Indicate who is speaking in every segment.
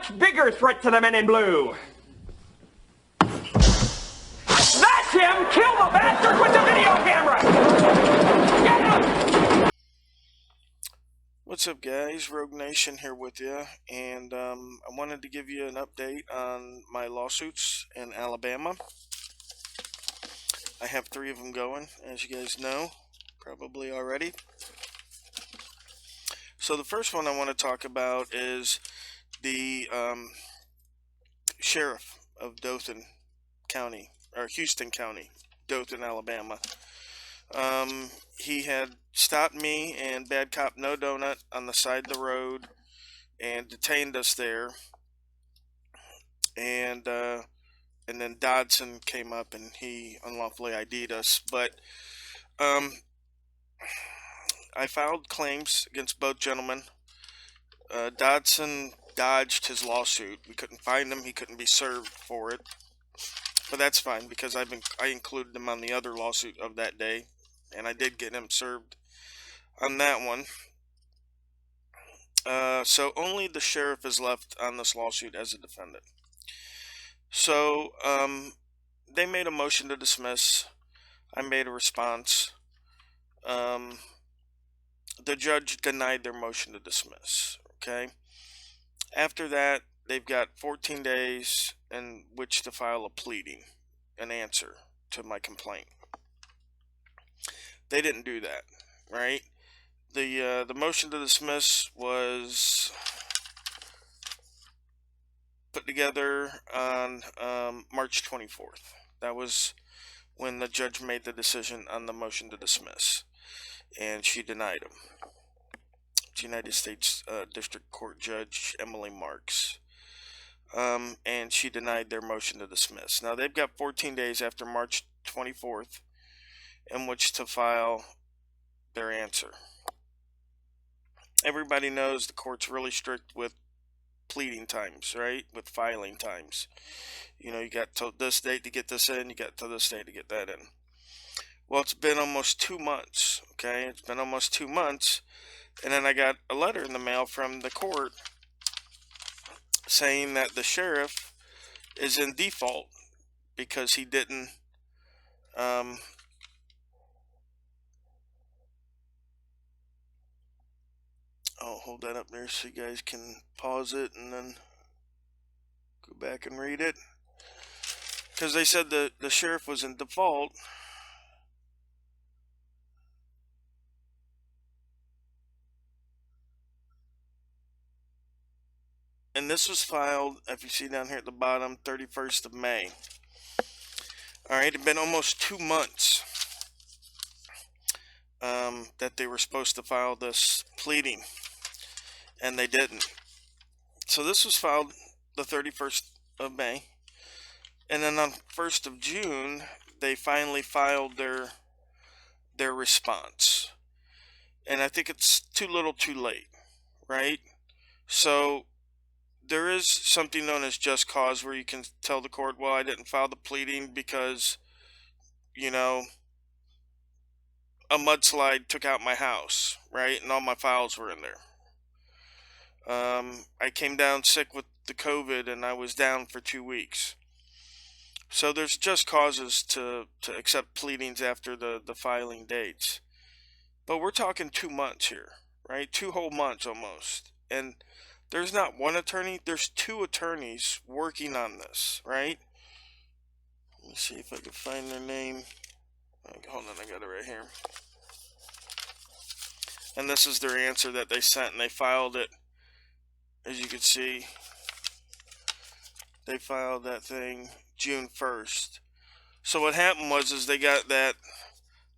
Speaker 1: much bigger threat to the men in blue. That's him! Kill the bastard with the video camera! Get him!
Speaker 2: What's up, guys? Rogue Nation here with you, and I wanted to give you an update on my lawsuits in Alabama. I have 3 of them going, as you guys know, probably already. So the first one I want to talk about is the sheriff of Dothan County, or Houston County, Dothan, Alabama. He had stopped me and Bad Cop No Donut on the side of the road and detained us there. And then Dodson came up and he unlawfully ID'd us. But I filed claims against both gentlemen. Dodson dodged his lawsuit. We couldn't find him. He couldn't be served for it. But that's fine because I included him on the other lawsuit of that day. And I did get him served on that one. So only the sheriff is left on this lawsuit as a defendant. So they made a motion to dismiss. I made a response. The judge denied their motion to dismiss. Okay. After that, they've got 14 days in which to file a pleading, an answer to my complaint. They didn't do that, right? The motion to dismiss was put together on March 24th. That was when the judge made the decision on the motion to dismiss, and she denied him. United States District Court Judge Emily Marks. And she denied their motion to dismiss. Now they've got 14 days after March 24th in which to file their answer. Everybody knows the court's really strict with pleading times, right? With filing times. You know, you got till this date to get this in, you got till this date to get that in. Well, it's been almost 2 months, okay? It's been almost 2 months, and then I got a letter in the mail from the court saying that the sheriff is in default because he didn't I'll hold that up there so you guys can pause it and then go back and read it. Because they said the sheriff was in default. And this was filed, if you see down here at the bottom, 31st of May. Alright, it's been almost 2 months that they were supposed to file this pleading. And they didn't. So this was filed the 31st of May. And then on 1st of June, they finally filed their response. And I think it's too little too late, right? So there is something known as just cause where you can tell the court, well, I didn't file the pleading because, you know, a mudslide took out my house, right? And all my files were in there. I came down sick with the COVID and I was down for 2 weeks. So there's just causes to accept pleadings after the filing dates. But we're talking 2 months here, right? 2 whole months almost. And there's not one attorney, there's 2 attorneys working on this, right? Let me see if I can find their name. Hold on, I got it right here. And this is their answer that they sent, and they filed it. As you can see, they filed that thing June 1st. So what happened was they got that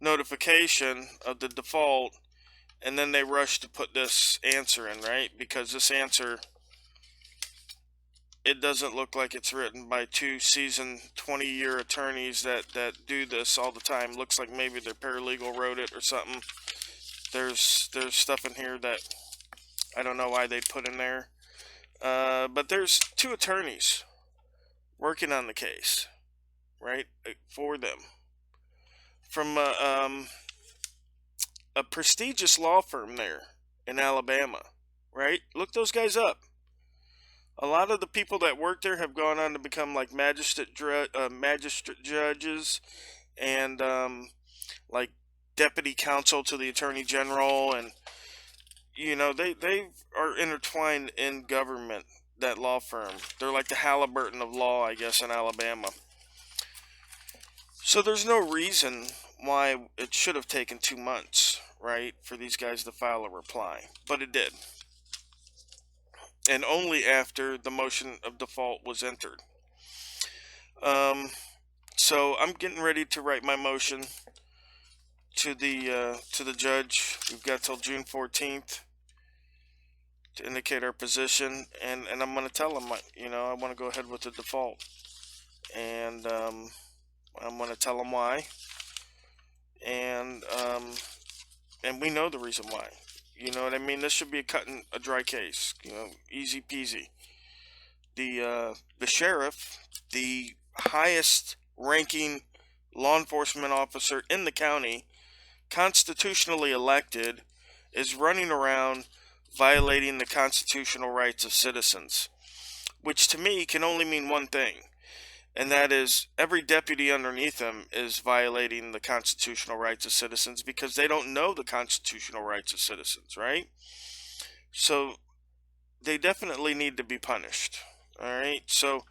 Speaker 2: notification of the default, and then they rushed to put this answer in, right? Because this answer, it doesn't look like it's written by 2 seasoned 20-year attorneys that do this all the time. Looks like maybe their paralegal wrote it or something. There's stuff in here that I don't know why they put in there. But there's 2 attorneys working on the case, right, for them. From a prestigious law firm there in Alabama, right? Look those guys up. A lot of the people that work there have gone on to become like magistrate judges and like deputy counsel to the attorney general, and they are intertwined in government. That law firm, they're like the Halliburton of law, I guess, in Alabama. So there's no reason why it should have taken 2 months, right, for these guys to file a reply, but it did, and only after the motion of default was entered. So I'm getting ready to write my motion to the judge. We've got till June 14th to indicate our position, and I'm going to tell him, I want to go ahead with the default, and I'm going to tell him why, and we know the reason why. You know what I mean? This should be a dry case. Easy peasy. The sheriff, the highest ranking law enforcement officer in the county, constitutionally elected, is running around violating the constitutional rights of citizens, which to me can only mean one thing, and that is every deputy underneath him is violating the constitutional rights of citizens because they don't know the constitutional rights of citizens, right? So they definitely need to be punished. All right, so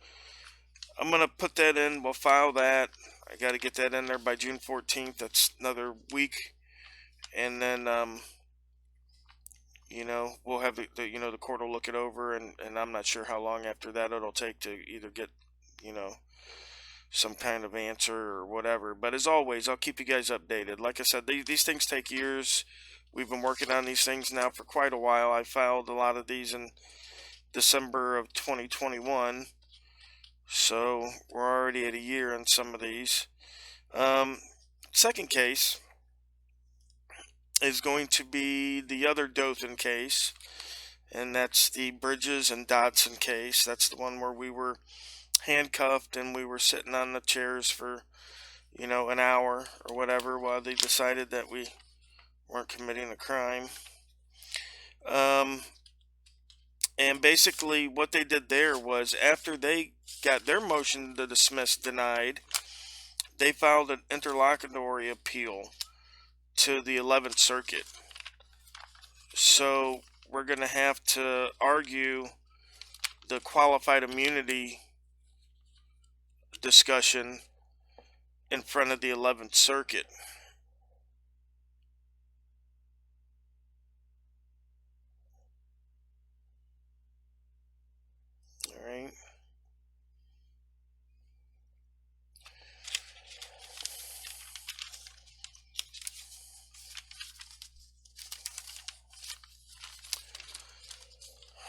Speaker 2: I'm going to put that in. We'll file that. I got to get that in there by June 14th. That's another week. And then, we'll have the court will look it over. And I'm not sure how long after that it'll take to either get, some kind of answer or whatever. But as always, I'll keep you guys updated. Like I said, these things take years. We've been working on these things now for quite a while. I filed a lot of these in December of 2021. So we're already at a year on some of these. Second case is going to be the other Dothan case, and that's the Bridges and Dodson case. That's the one where we were handcuffed and we were sitting on the chairs for, an hour or whatever while they decided that we weren't committing a crime. And basically what they did there was after they got their motion to dismiss denied, they filed an interlocutory appeal to the 11th Circuit. So we're going to have to argue the qualified immunity discussion in front of the 11th Circuit. All right.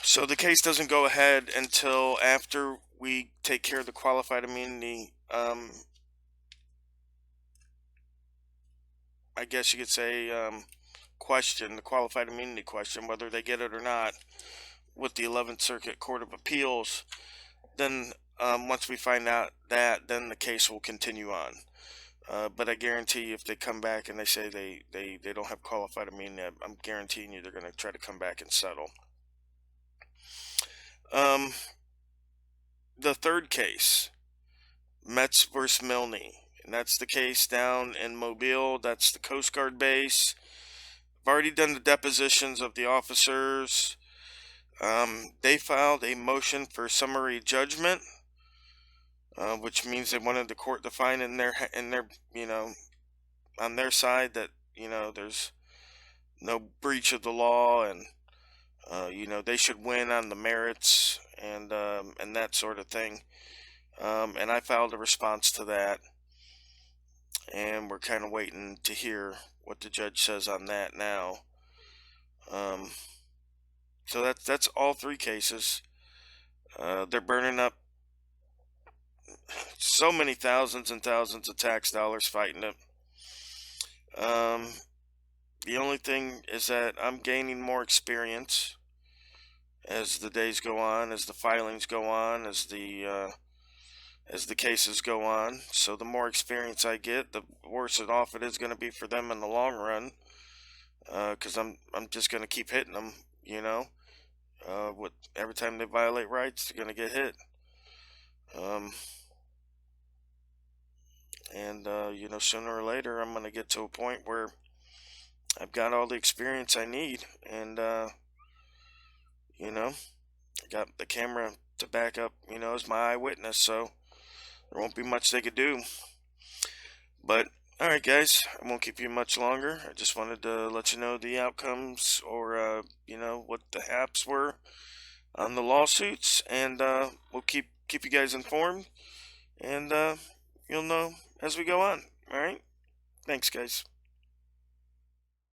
Speaker 2: So the case doesn't go ahead until after we take care of the qualified immunity, I guess you could say, question, the qualified immunity question, whether they get it or not, with the 11th Circuit Court of Appeals. Then once we find out that, then the case will continue on. But I guarantee you, if they come back and they say they don't have qualified immunity, I'm guaranteeing you they're going to try to come back and settle. The third case, Metz versus Milne, and that's the case down in Mobile. That's the Coast Guard base. I've already done the depositions of the officers. They filed a motion for summary judgment, which means they wanted the court to find in their on their side that there's no breach of the law, and they should win on the merits and that sort of thing. And I filed a response to that, and we're kind of waiting to hear what the judge says on that now. So that's all three cases. They're burning up so many thousands and thousands of tax dollars fighting it. The only thing is that I'm gaining more experience as the days go on, as the filings go on, as the cases go on. So the more experience I get, the worse off it is going to be for them in the long run. Because I'm just going to keep hitting them, every time they violate rights, they're gonna get hit. And you know, sooner or later, I'm gonna get to a point where I've got all the experience I need, and you know, I got the camera to back up, you know, as my eyewitness, so there won't be much they could do. But all right, guys, I won't keep you much longer. I just wanted to let you know the outcomes, or you know, what the haps were on the lawsuits, and we'll keep you guys informed, and you'll know as we go on. All right, thanks, guys.